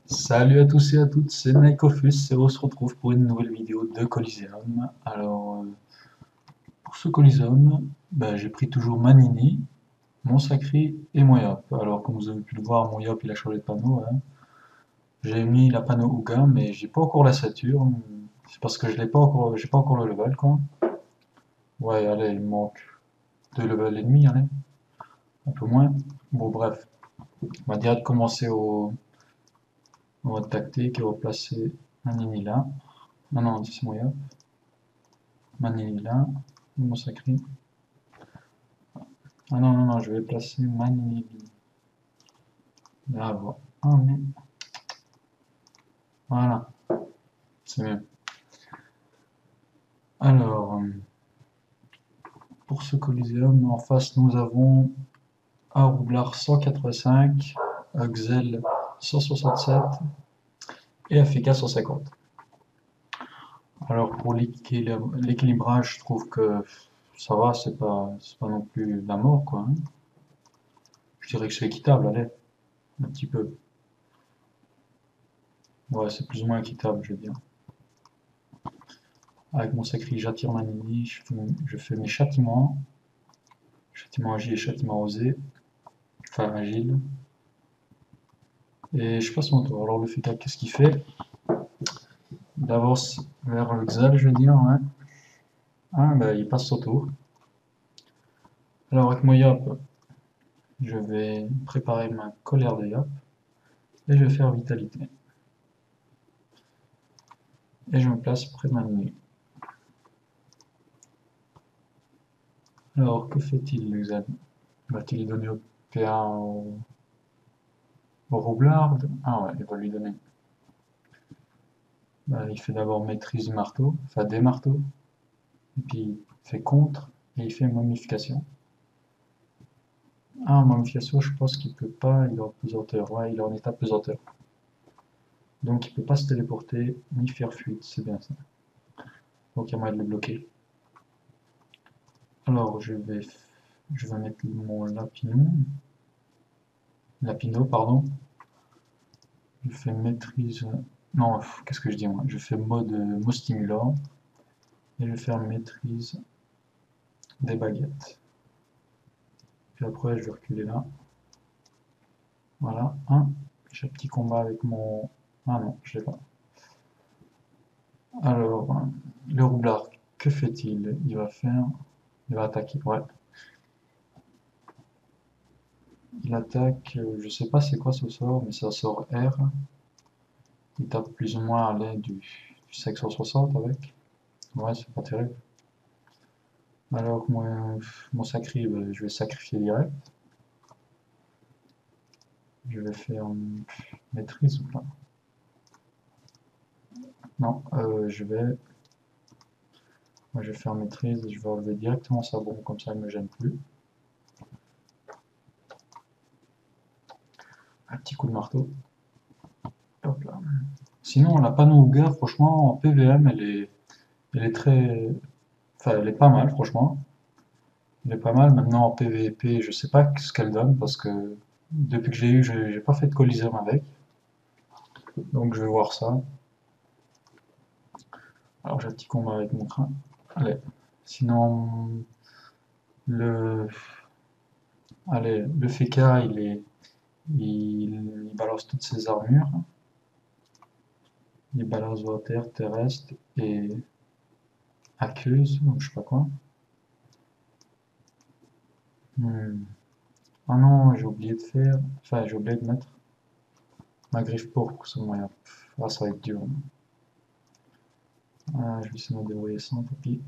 Salut à tous et à toutes, c'est Nikofus et on se retrouve pour une nouvelle vidéo de Coliseum. Alors, pour ce Coliseum, j'ai pris toujours Manini, mon Sacré et mon Yop. Alors, comme vous avez pu le voir, mon Yop il a changé de panneau, hein. J'ai mis la panneau Ouga, mais j'ai pas encore la sature. C'est parce que je l'ai pas encore, j'ai pas encore le level, quoi. Ouais, allez, il me manque 2 levels et demi, allez, un peu moins. Bon, bref, on va direct commencer au mode tactique et on va placer Manini là. Non, non, c'est mon Yop. Manini là, mon Sacré. Ah non, non, non, je vais placer Manini là, voilà. Ah, mais voilà, c'est mieux. Alors, pour ce Coliseum, en face, nous avons un Roublard 185, Axel 167 et Afika 150. Alors, pour l'équilibrage, je trouve que ça va, c'est pas non plus la mort, quoi, hein. Je dirais que c'est équitable, allez, un petit peu. Ouais, c'est plus ou moins équitable, je veux dire. Avec mon sacré, j'attire Manini, je fais mes châtiments. Châtiment agile et châtiment osé. Enfin, agile. Et je passe mon tour. Alors, le fécal, qu'est-ce qu'il fait? Il avance vers le Xal, je veux dire, ouais. Ah, bah, il passe son tour. Alors, avec mon Yop, je vais préparer ma colère de Yop. Et je vais faire vitalité. Et je me place près de ma nuit. Alors, que fait-il, le Xal? Va-t-il donner au PA au Roublard? Ah ouais, il va lui donner. Bah, il fait d'abord maîtrise du marteau, enfin des marteaux. Et puis, il fait contre. Et il fait momification. Ah, momification, je pense qu'il peut pas, il est en pesanteur. Ouais, il est en état pesanteur. Donc il peut pas se téléporter, ni faire fuite, c'est bien ça. Donc il y a moyen de le bloquer. Alors je vais mettre mon Lapino, pardon. Je fais maîtrise. Non, qu'est-ce que je dis moi? Je fais mot stimulant et je vais faire maîtrise des baguettes. Puis après je vais reculer là. Voilà, j'ai un petit combat avec mon. Ah non, je l'ai pas. Alors, le roublard, que fait-il? Il va attaquer, ouais. Il attaque, je sais pas c'est quoi ce sort, mais c'est un sort R. Il tape plus ou moins à l'aide du 560 avec. Ouais, c'est pas terrible. Alors que mon sacré, je vais sacrifier direct. Je vais faire maîtrise ou pas? Non, moi, je vais faire maîtrise et je vais enlever directement sa bombe, comme ça elle me gêne plus. Un petit coup de marteau. Hop là. Sinon, la Panouga, franchement, en PVM, elle est très. Enfin, elle est pas mal, franchement. Elle est pas mal. Maintenant, en PVP, je sais pas ce qu'elle donne parce que depuis que j'ai eu, j'ai pas fait de Coliseum avec. Donc, je vais voir ça. Alors, j'ai un petit combat avec mon train. Allez. Sinon, le. Allez, le Feka, il balance toutes ses armures. Il balance water, terrestre et aqueuse, ou je sais pas quoi. Hmm. Ah non, j'ai oublié de faire. Enfin, j'ai oublié de mettre ma griffe pourpre, ce moyen. Ah, ça va être dur. Ah, je vais essayer de me débrouiller sans, tant pis.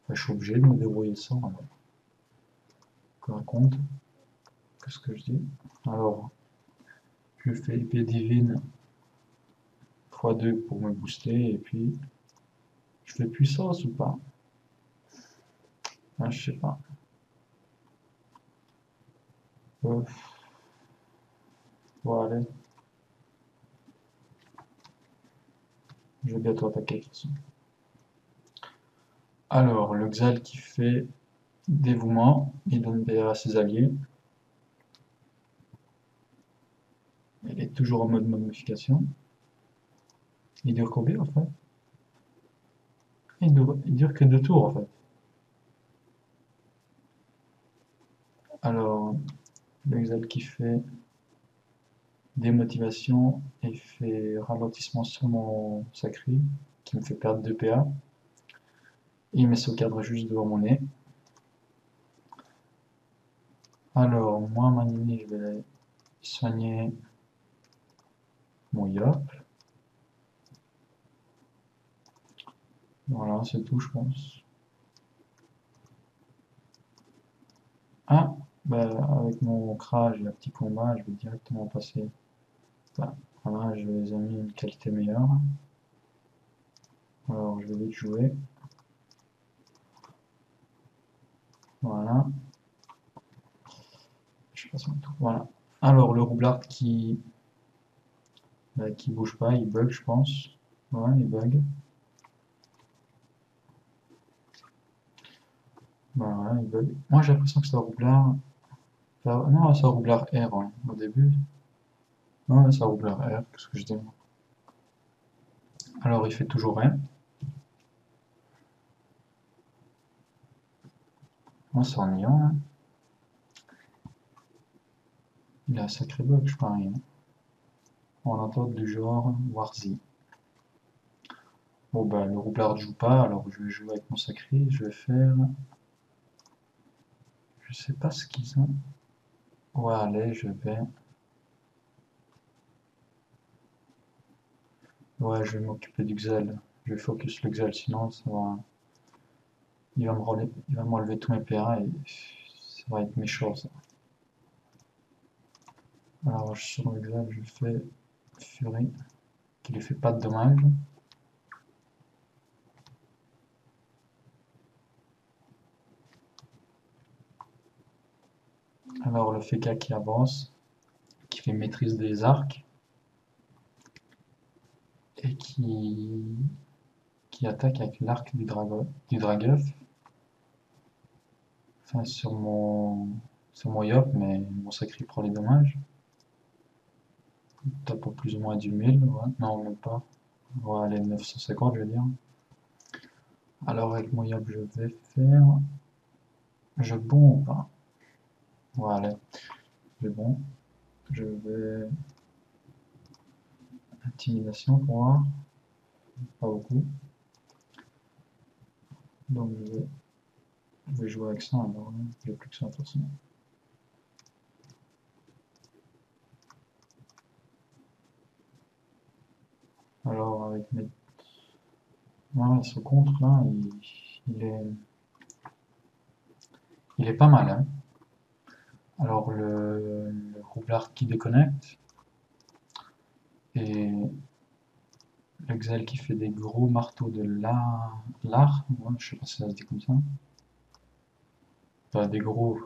Enfin, je suis obligé de me débrouiller sans. Alors, je raconte. Qu'est-ce que je dis? Alors, je fais épée divine x2 pour me booster, et puis je fais puissance ou pas? Ah, je sais pas. Euh, bon, allez. Je vais bientôt attaquer de toute façon. Alors, le Xal qui fait dévouement, il donne PA à ses alliés. Il est toujours en mode modification. Il dure combien en fait? Il dure que 2 tours en fait. Alors, le Xal qui fait démotivation et fait ralentissement sur mon sacré, qui me fait perdre 2 PA. Il met ce cadre juste devant mon nez. Alors, moi, Manini, je vais soigner mon Yop. Voilà, c'est tout, je pense. Ah, bah, avec mon Kraj et un petit combat, je vais directement passer. Bah, voilà, je les ai mis une qualité meilleure. Alors, je vais vite jouer. Voilà. Je passe mon tour. Voilà. Alors, le roublard qui bouge pas, il bug, je pense. Ouais, il bug. Voilà, il bug. Moi, j'ai l'impression que c'est un roublard. Non, c'est un roublard R, ouais, au début. Non, c'est un roublard R, qu'est-ce que je dis? Alors, il fait toujours rien. Moi, c'est ennuyant, hein. Il a un sacré bug, je parie, hein. On entend du genre Warzy. Bon, bah, le roublard ne joue pas, alors je vais jouer avec mon sacré. Je vais faire. Je sais pas ce qu'ils ont. Ouais, allez, je vais. Ouais, je vais m'occuper du Xel. Je vais focus le Xel, sinon ça va. Il va m'enlever tous mes PA et ça va être méchant ça. Alors sur le Xel, je fais Fury, qui lui fait pas de dommages. Alors le Feka qui avance, qui fait maîtrise des arcs et qui attaque avec l'arc du Dragueuf. Enfin sur mon Yop, mais mon sacré prend les dommages. Tape pour plus ou moins du 1000, ouais. Non, même pas. Ouais, allez, 950, je veux dire. Alors, avec mon Yop, je vais faire. Je bon ou pas? Ouais, allez, je bon. Je vais. Intimidation pour voir. Pas beaucoup. Donc, je vais jouer avec ça alors. J'ai plus que ça de toute façon. Alors, avec mes. Ouais, ce contre là, il est pas mal, hein. Alors, le roublard qui déconnecte. Et l'Exel qui fait des gros marteaux de l'art, ouais, je sais pas si ça se dit comme ça. Enfin, des gros,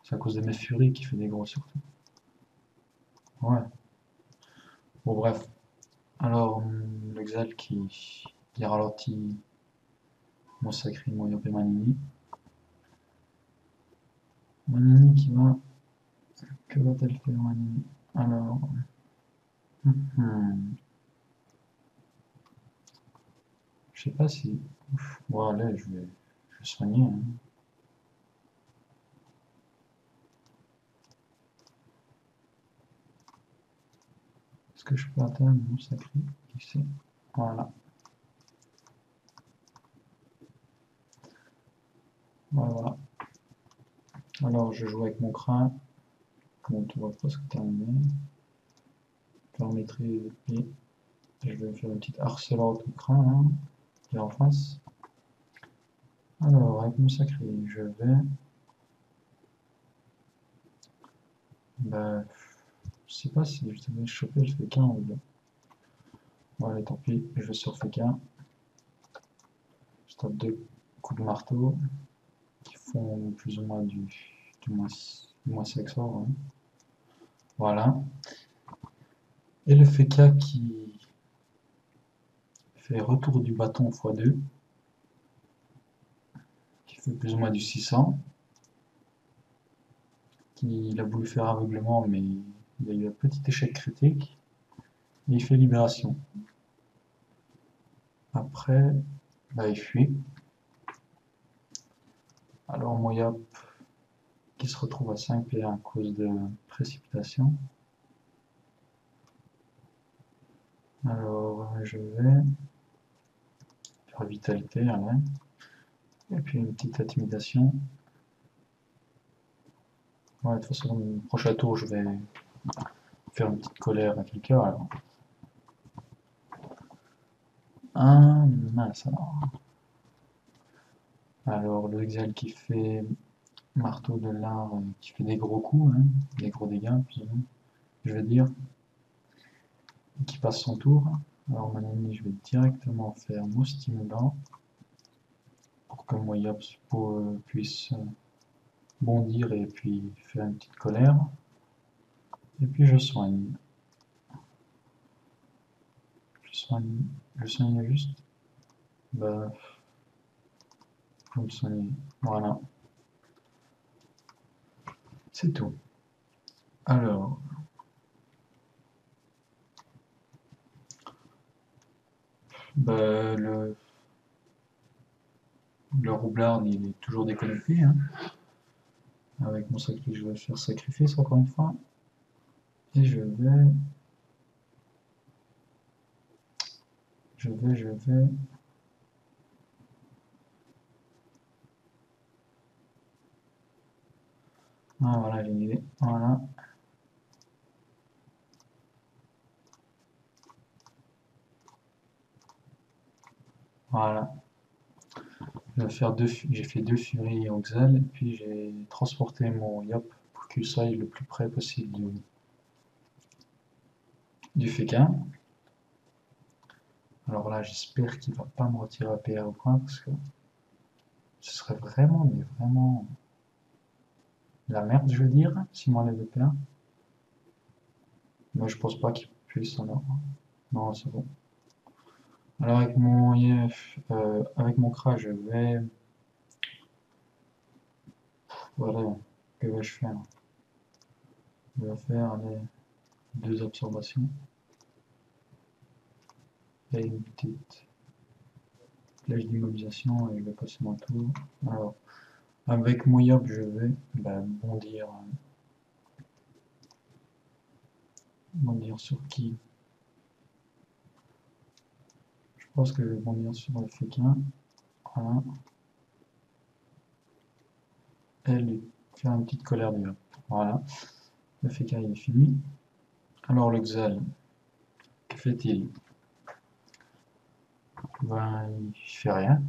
c'est à cause de mes furies qui fait des gros surtout. Ouais. Bon bref. Alors l'Exel qui ralentit mon sacré Moyop et Manini. Manini qui va. Que va-t-elle faire Manini? Alors. Je sais pas si. Ouf, bon, allez, je vais soigner, hein. Est-ce que je peux atteindre mon sacré? Ici. Voilà. Voilà. Alors je joue avec mon crin. Mon tour va presque terminé. Permettrait. Et je vais faire une petite harcelante au crin là, qui est en face. Alors, avec mon sacré, je vais. Bah, je sais pas si je devais choper le féquin ou bien. Bon, allez, tant pis, je vais sur féquin. Je tape 2 coups de marteau qui font plus ou moins du moins sexor, hein. Voilà. Et le féca qui fais retour du bâton x2, qui fait plus ou moins du 600, qu'il a voulu faire aveuglement, mais il y a eu un petit échec critique, et il fait libération. Après, bah, il fuit. Alors Moyop qui se retrouve à 5 PA à cause de précipitation. Alors je vais faire vitalité, hein, et puis une petite intimidation. Ouais, de toute façon, le prochain tour, je vais faire une petite colère à quelqu'un. Ah, mince alors. Alors, le Exal qui fait marteau de l'art, qui fait des gros coups, hein, des gros dégâts, plus ou moins, je vais dire, et qui passe son tour. Alors, Manini, je vais directement faire mon stimulant pour que Moyops puisse bondir et puis faire une petite colère. Et puis je soigne. Je soigne juste. Bah, je me soigne. Voilà. C'est tout. Alors, bah, le roublard, il est toujours déconnecté, hein. Avec mon sacrifice, je vais faire sacrifice encore une fois. Et je vais. Ah voilà, j'ai une idée. Voilà. Voilà. J'ai fait deux furies en Xel, et puis j'ai transporté mon Yop pour qu'il soit le plus près possible du fécin. Alors là, j'espère qu'il va pas me retirer un PR au point, parce que ce serait vraiment, mais vraiment la merde, je veux dire, s'il m'enlève le PA. Moi, je pense pas qu'il puisse en avoir. Non, c'est bon. Alors avec mon IF, avec mon CRA, je vais. Voilà, que vais-je faire? Je vais faire les deux observations et une petite flèche d'immobilisation et je vais passer mon tour. Alors, avec mon Yop, je vais bondir sur qui? Je pense que je vais bondir sur le fécin. Voilà. Et lui faire une petite colère du Yop. Voilà. Le fécin il est fini. Alors le Xal, que fait-il? Ben, il fait rien.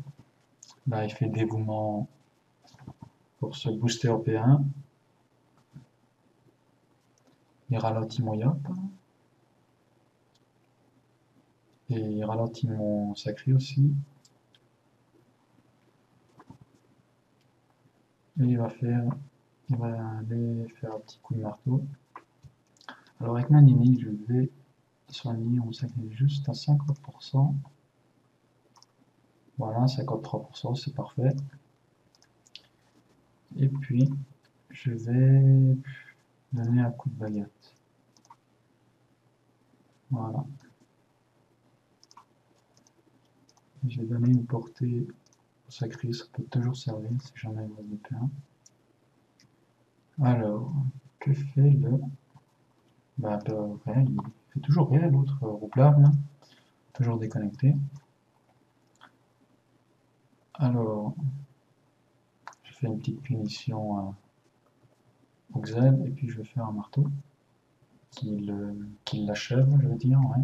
Là, il fait dévouement pour se booster au P1. Il ralentit mon Yop. Et il ralentit mon sacré aussi. Et il va aller faire un petit coup de marteau. Alors avec Manini, je vais soigner mon sacré juste à 50%. Voilà, 53%, c'est parfait. Et puis, je vais donner un coup de baguette. Voilà. Je vais donner une portée au sacré, ça peut toujours servir si jamais il reste de P1. Alors, que fait le... Bah, rien, il fait toujours rien l'autre roublard, là. Toujours déconnecté. Alors, je fais une petite punition au Xel et puis je vais faire un marteau qui l'achève, je veux dire, ouais.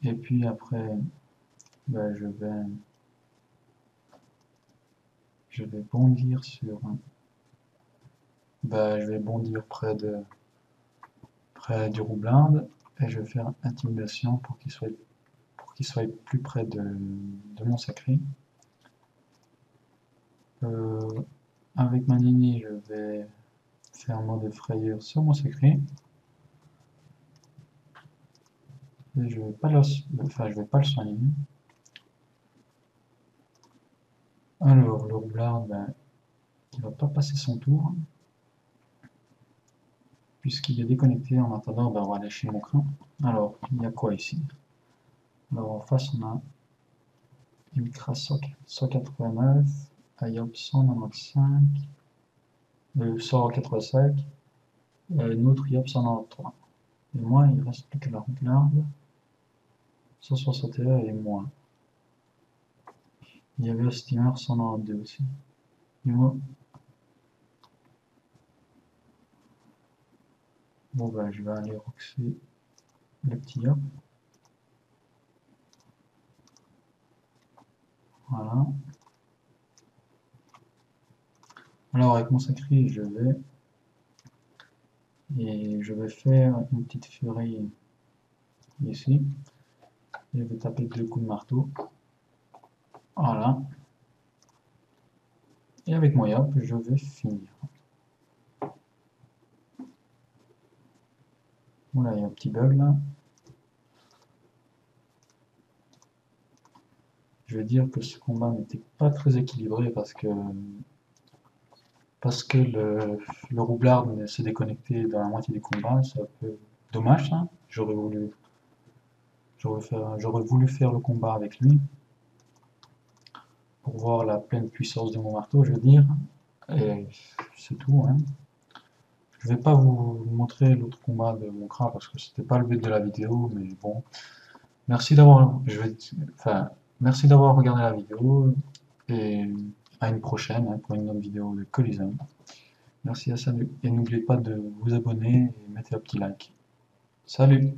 Et puis après, bah, je vais bondir sur... Bah, je vais bondir près du roublard et je vais faire intimidation pour qu'il soit plus près de mon sacré. Avec Manini, je vais faire un mot de frayeur sur mon sacré. Et je vais pas je vais pas le soigner. Alors, le roublard, ben, il va pas passer son tour, puisqu'il est déconnecté. En attendant, ben, on va aller chez mon cran. Alors, il y a quoi ici? Alors, en face, on a Ultra 189, IOP 195, 185, et un autre IOP 193. Et moi, il reste plus que la roularde, 161 et moins. Il y avait un steamer 192 aussi. Et moi, bon, ben, je vais aller roxer le petit IOP. Voilà. Alors, avec mon sacré, je vais faire une petite furie ici. Je vais taper 2 coups de marteau. Voilà. Et avec mon yop, je vais finir. Voilà, il y a un petit bug là. Je vais dire que ce combat n'était pas très équilibré parce que le roublard s'est déconnecté dans la moitié du combat. C'est un peu dommage ça. J'aurais voulu faire le combat avec lui pour voir la pleine puissance de mon marteau, je veux dire. Et c'est tout, hein. Je vais pas vous montrer l'autre combat de mon crâne parce que c'était pas le but de la vidéo, mais bon. Merci d'avoir, enfin, merci d'avoir regardé la vidéo et à une prochaine, hein, pour une autre vidéo de Coliseum. Merci, salut, et n'oubliez pas de vous abonner et mettre un petit like. Salut!